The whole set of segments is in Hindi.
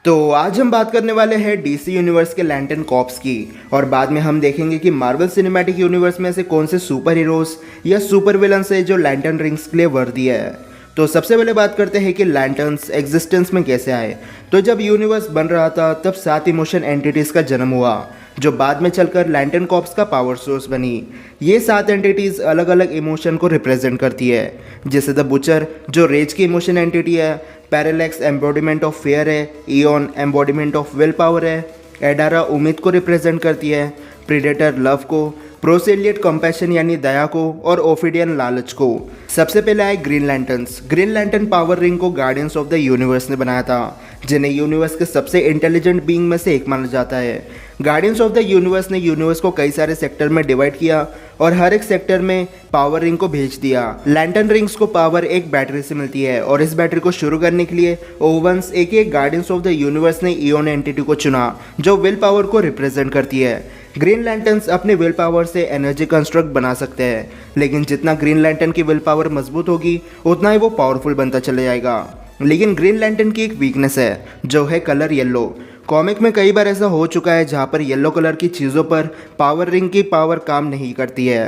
तो आज हम बात करने वाले हैं डीसी यूनिवर्स के लैंटर्न कॉर्प्स की। और बाद में हम देखेंगे कि मार्वल सिनेमैटिक यूनिवर्स में से कौन से सुपर हीरोज या सुपर विलन्स है जो लैंटर्न रिंग्स के लिए वर्दी है। तो सबसे पहले बात करते हैं कि लैंटर्न्स एग्जिस्टेंस में कैसे आए। तो जब यूनिवर्स बन रहा था तब 7 इमोशन एंटिटीज़ का जन्म हुआ जो बाद में चलकर लैंटर्न कॉर्प्स का पावर सोर्स बनी। ये 7 एंटिटीज़ अलग अलग इमोशन को रिप्रेजेंट करती है, जैसे द बुचर जो रेज की इमोशन एंटिटी है, पैरालैक्स एम्बॉडीमेंट ऑफ फेयर है, Eon embodiment of will power है, एडारा उम्मीद को रिप्रेजेंट करती है, प्रीडेटर लव को, प्रोसेलिएट कंपैशन यानी दया को, और ओफिडियन लालच को। सबसे पहले आए green lanterns. Green lantern power ring को गार्डियंस ऑफ द यूनिवर्स ने बनाया था, जिन्हें यूनिवर्स के सबसे इंटेलिजेंट बीइंग में से एक माना जाता है। गार्डियंस ऑफ द यूनिवर्स ने यूनिवर्स को कई सारे सेक्टर में डिवाइड किया और हर एक सेक्टर में पावर रिंग को भेज दिया। लैंटर्न रिंग्स को पावर एक बैटरी से मिलती है और इस बैटरी को शुरू करने के लिए ओवंस एक गार्डियंस ऑफ द यूनिवर्स ने ईओन एंटिटी को चुना जो विल पावर को रिप्रेजेंट करती है। ग्रीन लैंटर्न्स अपने विल पावर से एनर्जी कंस्ट्रक्ट बना सकते हैं, लेकिन जितना ग्रीन लैंटर्न की विल पावर मजबूत होगी उतना ही वो पावरफुल बनता चला जाएगा। लेकिन ग्रीन लैंटर्न की एक वीकनेस है जो है कलर येलो। कॉमिक में कई बार ऐसा हो चुका है जहाँ पर येलो कलर की चीज़ों पर पावर रिंग की पावर काम नहीं करती है।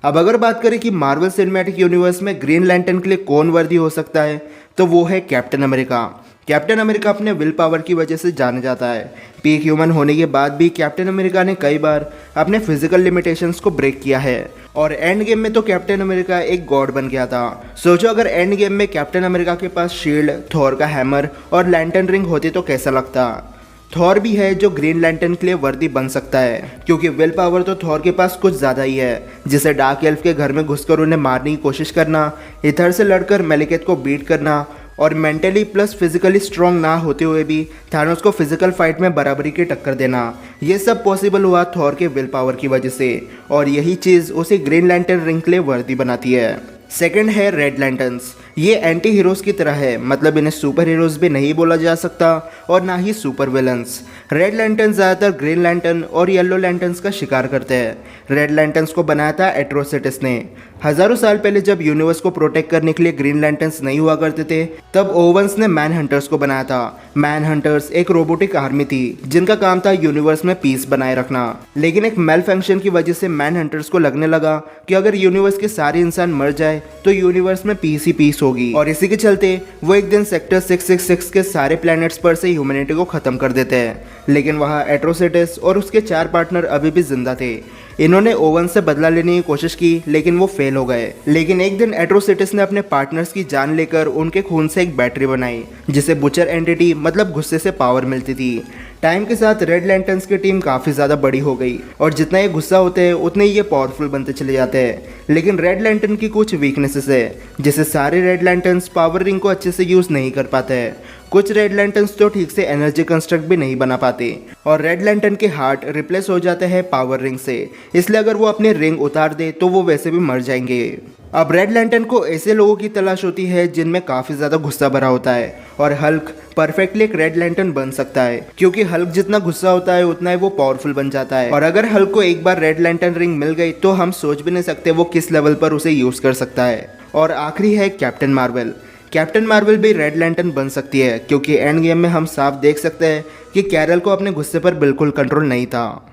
अब अगर बात करें कि मार्वल सिनेमैटिक यूनिवर्स में ग्रीन लैंटर्न के लिए कौन वर्दी हो सकता है, तो वो है कैप्टन अमेरिका। कैप्टन अमेरिका अपने विल पावर की वजह से जाना जाता है। पीक ह्यूमन होने के बाद भी कैप्टन अमेरिका ने कई बार अपने फिजिकल लिमिटेशंस को ब्रेक किया है और एंड गेम में तो कैप्टन अमेरिका एक गॉड बन गया था। सोचो अगर एंड गेम में कैप्टन अमेरिका के पास शील्ड, थॉर का हैमर और लैंटर्न रिंग होती तो कैसा लगता। थॉर भी है जो ग्रीन लैंटर्न के लिए वर्दी बन सकता है, क्योंकि विल पावर तो थॉर के पास कुछ ज़्यादा ही है, जिसे डार्क एल्फ के घर में घुसकर उन्हें मारने की कोशिश करना, इधर से लड़कर मेलिकेथ को बीट करना और मेंटली प्लस फिजिकली स्ट्रॉन्ग ना होते हुए भी थानोस को फिजिकल फाइट में बराबरी की टक्कर देना। ये सब पॉसिबल हुआ थॉर के विल पावर की वजह से, और यही चीज़ उसे ग्रीन लैंटर्न रिंग के लिए वर्दी बनाती है। सेकंड है रेड लैंटर्न्स। ये एंटी हीरोज़ की तरह है, मतलब इन्हें सुपर हीरोज़ भी नहीं बोला जा सकता और ना ही सुपर विलन्स। रेड लैंटर्न ज़्यादातर ग्रीन लैंटर्न और येलो लैंटर्न्स का शिकार करते हैं। रेड लैंटर्न्स को बनाया था एट्रोसिटिस ने। हज़ारों साल पहले जब यूनिवर्स को प्रोटेक्ट करने के लिए ग्रीन लैंटर्न्स नहीं हुआ करते थे, तब ओवंस ने मैन हंटर्स को बनाया था। मैन हंटर्स एक रोबोटिक आर्मी थी जिनका काम था यूनिवर्स में पीस बनाए रखना। लेकिन एक मेल फंक्शन की वजह से मैन हंटर्स को लगने लगा कि अगर यूनिवर्स के सारे इंसान मर जाए तो यूनिवर्स में पीस ही पीस होगी, और इसी के चलते वो एक दिन सेक्टर 666 के सारे प्लैनेट्स पर से ह्यूमैनिटी को खत्म कर देते हैं। लेकिन वहाँ एट्रोसिटिस और उसके 4 पार्टनर अभी भी जिंदा थे। इन्होंने ओवन से बदला लेने की कोशिश की लेकिन वो फेल हो गए। लेकिन एक दिन एट्रोसिटिस ने अपने पार्टनर्स की जान लेकर उनके खून से एक बैटरी बनाई जिसे बुचर एंटिटी मतलब गुस्से से पावर मिलती थी। टाइम के साथ रेड लैंटर्न्स की टीम काफ़ी ज़्यादा बड़ी हो गई और जितना ये गुस्सा होते हैं उतने ही ये पावरफुल बनते चले जाते हैं। लेकिन रेड लैंटर्न की कुछ वीकनेसेस है, जैसे सारे रेड लैंटर्न्स पावर रिंग को अच्छे से यूज़ नहीं कर पाते हैं। कुछ रेड लैंटर्न्स तो ठीक से एनर्जी कंस्ट्रक्ट भी नहीं बना पाते, और रेड लैंटर्न के हार्ट रिप्लेस हो जाते हैं पावर रिंग से, इसलिए अगर वो अपनी रिंग उतार दे तो वो वैसे भी मर जाएंगे। अब रेड लैंटर्न को ऐसे लोगों की तलाश होती है जिनमें काफ़ी ज़्यादा गुस्सा भरा होता है, और हल्क परफेक्टली एक रेड लैंटर्न बन सकता है, क्योंकि हल्क जितना गुस्सा होता है उतना ही वो पावरफुल बन जाता है। और अगर हल्क को एक बार रेड लैंटर्न रिंग मिल गई तो हम सोच भी नहीं सकते वो किस लेवल पर उसे यूज़ कर सकता है। और आखिरी है कैप्टन मार्वल। कैप्टन मार्वल भी रेड लैंटर्न बन सकती है, क्योंकि एंड गेम में हम साफ देख सकते हैं कि कैरल को अपने गुस्से पर बिल्कुल कंट्रोल नहीं था।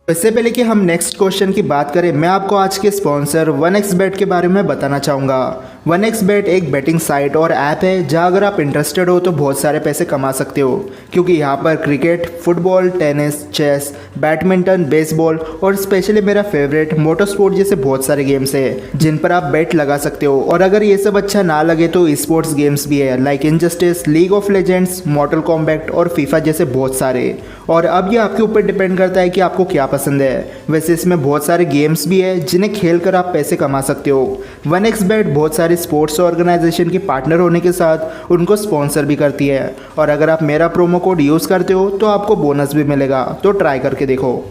इससे पहले कि हम नेक्स्ट क्वेश्चन की बात करें, मैं आपको आज के स्पॉन्सर 1xBet के बारे में बताना चाहूँगा। 1xBet एक बेटिंग साइट और ऐप है जहाँ अगर आप इंटरेस्टेड हो तो बहुत सारे पैसे कमा सकते हो, क्योंकि यहाँ पर cricket, football, tennis, chess, badminton, baseball और स्पेशली मेरा फेवरेट मोटर स्पोर्ट जैसे बहुत सारे गेम्स है जिन पर आप बेट लगा सकते हो। और अगर ये सब अच्छा ना लगे तो स्पोर्ट्स गेम्स भी है, like injustice, league of legends, मॉर्टल combat और फीफा जैसे बहुत सारे। और अब ये आपके ऊपर डिपेंड करता है कि आपको क्या पसंद है। वैसे इसमें बहुत सारे गेम्स भी है जिन्हें खेल कर आप पैसे कमा सकते हो। 1xBet बहुत सारे स्पोर्ट्स ऑर्गेनाइजेशन की पार्टनर होने के साथ उनको स्पॉन्सर भी करती है, और अगर आप मेरा प्रोमो कोड यूज़ करते हो तो आपको बोनस भी मिलेगा, तो ट्राई करके देखो।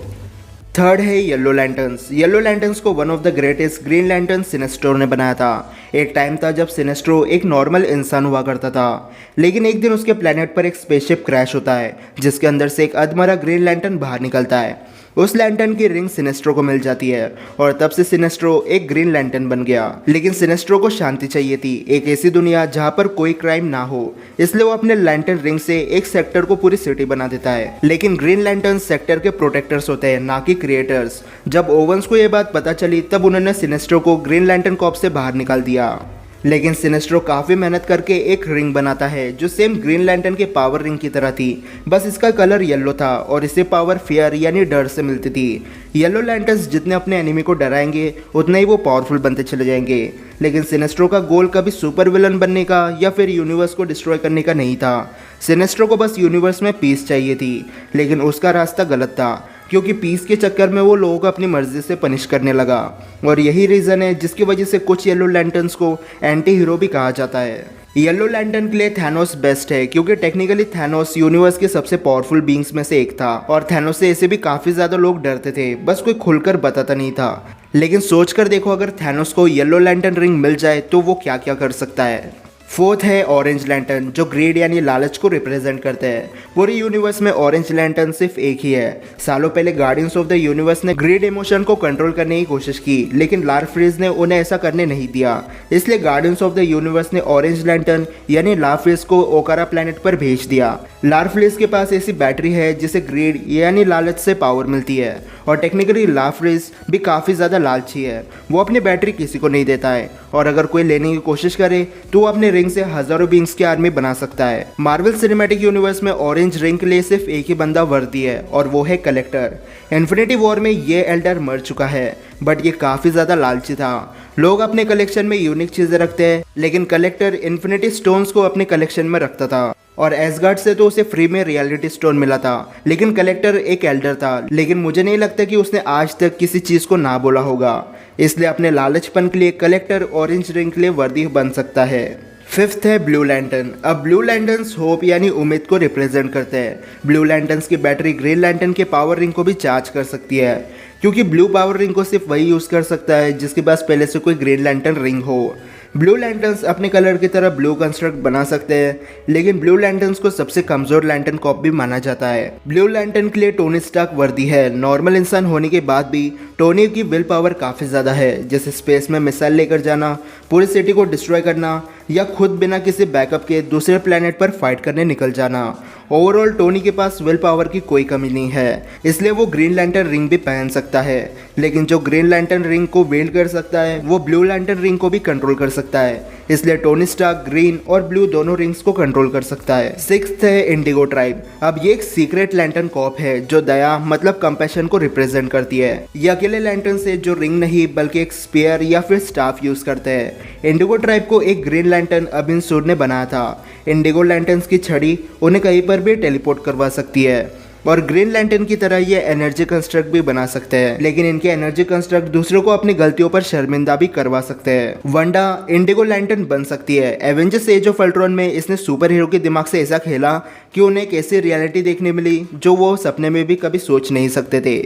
थर्ड है येलो लैंटर्न्स। येलो लैंटर्न्स को one of the greatest green lantern Sinestro ने बनाया था। एक टाइम था जब सिनेस्ट्रो एक नॉर्मल इंसान हुआ करता था, लेकिन एक दिन उसके प्लेनेट पर एक स्पेसशिप क्रैश होता है जिसके अंदर से एक अधमरा ग्रीन लैंटर्न बाहर निकलता है। उस लैंटर्न की रिंग सिनेस्ट्रो को मिल जाती है और तब से सिनेस्ट्रो एक ग्रीन लैंटर्न बन गया। लेकिन सिनेस्ट्रो को शांति चाहिए थी, एक ऐसी दुनिया जहां पर कोई क्राइम ना हो, इसलिए वो अपने लैंटर्न रिंग से एक सेक्टर को पूरी सिटी बना देता है। लेकिन ग्रीन लैंटर्न सेक्टर के प्रोटेक्टर्स होते हैं, ना कि क्रिएटर्स। जब ओवंस को यह बात पता चली तब उन्होंने सिनेस्ट्रो को ग्रीन लैंटर्न कॉर्प से बाहर निकाल दिया। लेकिन सिनेस्ट्रो काफ़ी मेहनत करके एक रिंग बनाता है जो सेम ग्रीन लैंटर्न के पावर रिंग की तरह थी, बस इसका कलर येलो था और इसे पावर फियर यानी डर से मिलती थी। येलो लैंटर्न्स जितने अपने एनिमी को डराएंगे उतने ही वो पावरफुल बनते चले जाएंगे। लेकिन सिनेस्ट्रो का गोल कभी सुपर विलन बनने का या फिर यूनिवर्स को डिस्ट्रॉय करने का नहीं था। सिनेस्ट्रो को बस यूनिवर्स में पीस चाहिए थी, लेकिन उसका रास्ता गलत था, क्योंकि पीस के चक्कर में वो लोगों को अपनी मर्जी से पनिश करने लगा। और यही रीज़न है जिसकी वजह से कुछ येलो लैंटर्न्स को एंटी हीरो भी कहा जाता है। येलो लैंटर्न के लिए थैनोस बेस्ट है, क्योंकि टेक्निकली थैनोस यूनिवर्स के सबसे पावरफुल बींग्स में से एक था और थैनोस से ऐसे भी काफ़ी ज़्यादा लोग डरते थे, बस कोई खुलकर बताता नहीं था। लेकिन सोच कर देखो, अगर थैनोस को येलो लैंटर्न रिंग मिल जाए तो वो क्या क्या कर सकता है। फोर्थ है ऑरेंज लैंटर्न, जो ग्रीड यानी लालच को रिप्रेजेंट करते हैं। पूरे यूनिवर्स में ऑरेंज लैंटर्न सिर्फ एक ही है। सालों पहले गार्डियंस ऑफ द यूनिवर्स ने ग्रीड इमोशन को कंट्रोल करने की कोशिश की, लेकिन लारफ्रीज ने उन्हें ऐसा करने नहीं दिया। इसलिए गार्डियंस ऑफ द यूनिवर्स ने ऑरेंज लैंटर्न यानी लारफ्रीज को ओकारा प्लैनेट पर भेज दिया। लारफ्रीज के पास ऐसी बैटरी है जिसे ग्रीड यानी लालच से पावर मिलती है, और टेक्निकली लारफ्रीज भी काफ़ी ज़्यादा लालची है। वो अपनी बैटरी किसी को नहीं देता है, और अगर कोई लेने की कोशिश करे तो वो अपने रिंग से हजारों बींग्स की आर्मी बना सकता है। मार्वल सिनेमैटिक यूनिवर्स में ऑरेंज रिंग के लिए सिर्फ एक ही बंदा वर्दी है, और वो है कलेक्टर। इन्फिनिटी वॉर में ये एल्डर मर चुका है, बट ये काफ़ी ज़्यादा लालची था। लोग अपने कलेक्शन में यूनिक चीज़ें रखते हैं, लेकिन कलेक्टर इन्फिनिटी स्टोन्स को अपने कलेक्शन में रखता था, और एसगार्ड से तो उसे फ्री में रियलिटी स्टोन मिला था। लेकिन कलेक्टर एक एल्डर था, लेकिन मुझे नहीं लगता कि उसने आज तक किसी चीज़ को ना बोला होगा। इसलिए अपने लालचपन के लिए कलेक्टर ऑरेंज रिंग के लिए वर्दी बन सकता है। फिफ्थ है ब्लू लैंटर्न। अब ब्लू लैंटर्न्स होप यानी उम्मीद को रिप्रेजेंट करते हैं। ब्लू लैंटर्न्स की बैटरी ग्रीन लैंटर्न के पावर रिंग को भी चार्ज कर सकती है, क्योंकि ब्लू पावर रिंग को सिर्फ वही यूज़ कर सकता है जिसके पास पहले से कोई ग्रीन लैंटर्न रिंग हो। ब्लू लैंटर्न्स अपने कलर की तरह ब्लू कंस्ट्रक्ट बना सकते हैं, लेकिन ब्लू लैंटर्न्स को सबसे कमज़ोर लैंटर्न कॉप भी माना जाता है। ब्लू लैंटर्न के लिए टोनी स्टार्क वर्दी है। नॉर्मल इंसान होने के बाद भी टोनी की विल पावर काफ़ी ज़्यादा है, जैसे स्पेस में मिसाइल लेकर जाना, पूरी सिटी को डिस्ट्रॉय करना, या खुद बिना किसी बैकअप के दूसरे प्लेनेट पर फाइट करने निकल जाना। ओवरऑल टोनी के पास विल पावर की कोई कमी नहीं है, इसलिए वो ग्रीन लैंटर्न रिंग भी पहन सकता है। लेकिन जो ग्रीन लैंटर्न रिंग को वेल्ड कर सकता है वो ब्लू लैंटर्न रिंग को भी कंट्रोल कर सकता है, इसलिए टोनी स्टार्क ग्रीन और ब्लू दोनों रिंग्स को कंट्रोल कर सकता है। सिक्स्थ है इंडिगो ट्राइब। अब ये एक सीक्रेट लैंटर्न कॉप है जो दया मतलब कंपैशन को रिप्रेजेंट करती है। ये अकेले लैंटर्न से जो रिंग नहीं बल्कि एक स्पेयर या फिर स्टाफ यूज करते हैं। इंडिगो ट्राइब को एक ग्रीन लैंटर्न अबिन सूड ने बनाया था। इंडिगो लैंटर्न्स की छड़ी उन्हें कहीं पर भी टेलीपोर्ट करवा सकती है, और ग्रीन लैंटर्न की तरह ये एनर्जी कंस्ट्रक्ट भी बना सकते हैं, लेकिन इनके एनर्जी कंस्ट्रक्ट दूसरों को अपनी गलतियों पर शर्मिंदा भी करवा सकते हैं। वंडा इंडिगो लैंटर्न बन सकती है। एवेंजर्स एज ऑफ अल्ट्रॉन में इसने सुपर हीरो के दिमाग से ऐसा खेला कि उन्हें एक ऐसी रियलिटी देखने मिली जो वो सपने में भी कभी सोच नहीं सकते थे।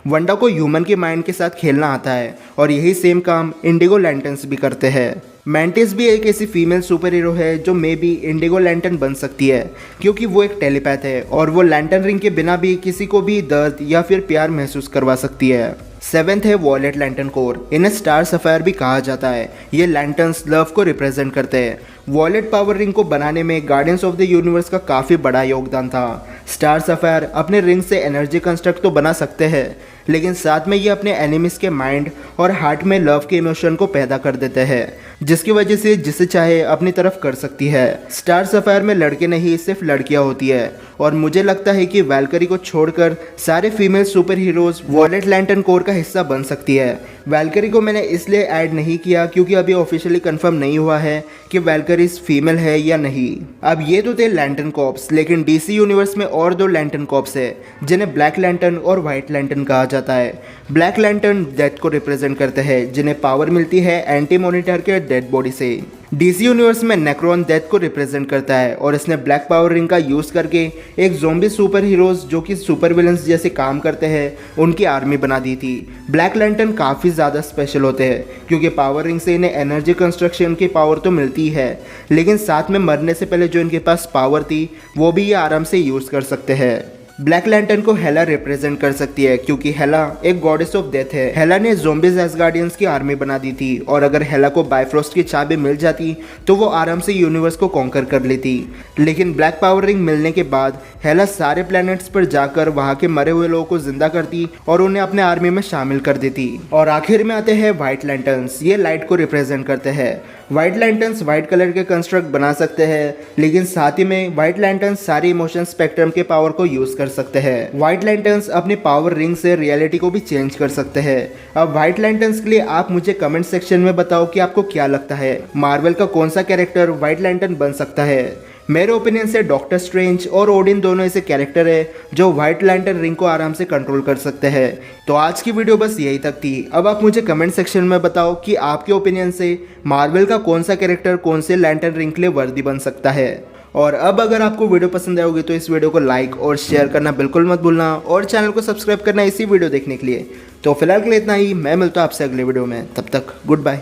वंडा को ह्यूमन के माइंड के साथ खेलना आता है, और यही सेम काम इंडिगो लैंटर्न्स भी करते हैं। मैंटिस भी एक ऐसी फीमेल सुपर हीरो है जो मे बी इंडिगो लैंटर्न बन सकती है, क्योंकि वो एक टेलीपैथ है और वो लैंटर्न रिंग के बिना भी किसी को भी दर्द या फिर प्यार महसूस करवा सकती है। सेवेंथ है वॉयलेट लैंटर्न कोर। इन्हें स्टार सफायर भी कहा जाता है। ये लैंटर्न्स लव को रिप्रेजेंट करते हैं। वॉयलेट पावर रिंग को बनाने में गार्डियंस ऑफ द यूनिवर्स का काफ़ी बड़ा योगदान था। स्टार सफायर अपने रिंग से एनर्जी कंस्ट्रक्ट तो बना सकते हैं, लेकिन साथ में ये अपने एनिमीज के माइंड और हार्ट में लव के इमोशन को पैदा कर देते हैं, जिसकी वजह से जिसे चाहे अपनी तरफ कर सकती है। स्टार सफायर में लड़के नहीं सिर्फ लड़कियां होती है, और मुझे लगता है कि वैल्करी को छोड़कर सारे female superheroes violet lantern corps का हिस्सा बन सकती है। वैल्करी को मैंने इसलिए ऐड नहीं किया क्योंकि अभी ऑफिशियली कंफर्म नहीं हुआ है कि वैल्करी फीमेल है या नहीं। अब ये तो थे लैंटर्न कॉप्स, लेकिन डीसी यूनिवर्स में और दो लैंटर्न कॉप्स है जिन्हें ब्लैक लैंटर्न और व्हाइट लैंटर्न कहा जाता है। ब्लैक लैंटर्न डेथ को रिप्रेजेंट करते हैं, जिन्हें पावर मिलती है एंटी मॉनिटर के डेड बॉडी से। डीसी यूनिवर्स में नेक्रोन डेथ को रिप्रेजेंट करता है, और इसने ब्लैक पावर रिंग का यूज करके एक ज़ॉम्बी सुपर हीरोज जो कि सुपर विलन्स जैसे काम करते हैं उनकी आर्मी बना दी थी। ब्लैक लैंटर्न काफ़ी ज़्यादा स्पेशल होते हैं, क्योंकि पावर रिंग से इन्हें एनर्जी कंस्ट्रक्शन की पावर तो मिलती है, लेकिन साथ में मरने से पहले जो इनके पास पावर थी वो भी ये आराम से यूज़ कर सकते हैं। ब्लैक लैंटर्न को हेला रिप्रेजेंट कर सकती है क्योंकि हेला एक गॉडेस ऑफ डेथ है। हेला ने ज़ॉम्बीज एसगार्डियंस की आर्मी बना दी थी और अगर हेला को बायफ्रोस्ट की चाबी मिल जाती तो वो आराम से यूनिवर्स को कॉन्कर कर लेती। लेकिन ब्लैक पावर रिंग मिलने के बाद हेला सारे प्लैनेट्स पर जाकर वहाँ के मरे हुए लोगों को जिंदा करती और उन्हें अपने आर्मी में शामिल कर देती। और आखिर में आते हैं व्हाइट लैंटर्न्स। ये लाइट को रिप्रेजेंट करते हैं। व्हाइट लैंटर्न्स व्हाइट कलर के कंस्ट्रक्ट बना सकते हैं, लेकिन साथ ही में व्हाइट लैंटर्न्स सारे इमोशन स्पेक्ट्रम के पावर को यूज कर सकते हैं। व्हाइट लैंटर्न्स अपनी पावर रिंग से रियलिटी को भी चेंज कर सकते हैं। अब व्हाइट लैंटर्न्स के लिए आप मुझे कमेंट सेक्शन में बताओ कि आपको क्या लगता है, मार्वल का कौन सा कैरेक्टर व्हाइट लैंटर्न बन सकता है। मेरे ओपिनियन से डॉक्टर स्ट्रेंज और ओडिन दोनों ऐसे कैरेक्टर है जो व्हाइट लैंटर्न रिंग को आराम से कंट्रोल कर सकते हैं। तो आज की वीडियो बस यही तक थी। अब आप मुझे कमेंट सेक्शन में बताओ कि आपके ओपिनियन से मार्वल का कौन सा कैरेक्टर कौन से लैंटर्न रिंग के लिए वर्दी बन सकता है। और अब अगर आपको वीडियो पसंद आएगी तो इस वीडियो को लाइक और शेयर करना बिल्कुल मत भूलना और चैनल को सब्सक्राइब करना इसी वीडियो देखने के लिए। तो फिलहाल के लिए इतना ही, मैं मिलता हूँ आपसे अगले वीडियो में, तब तक गुड बाय।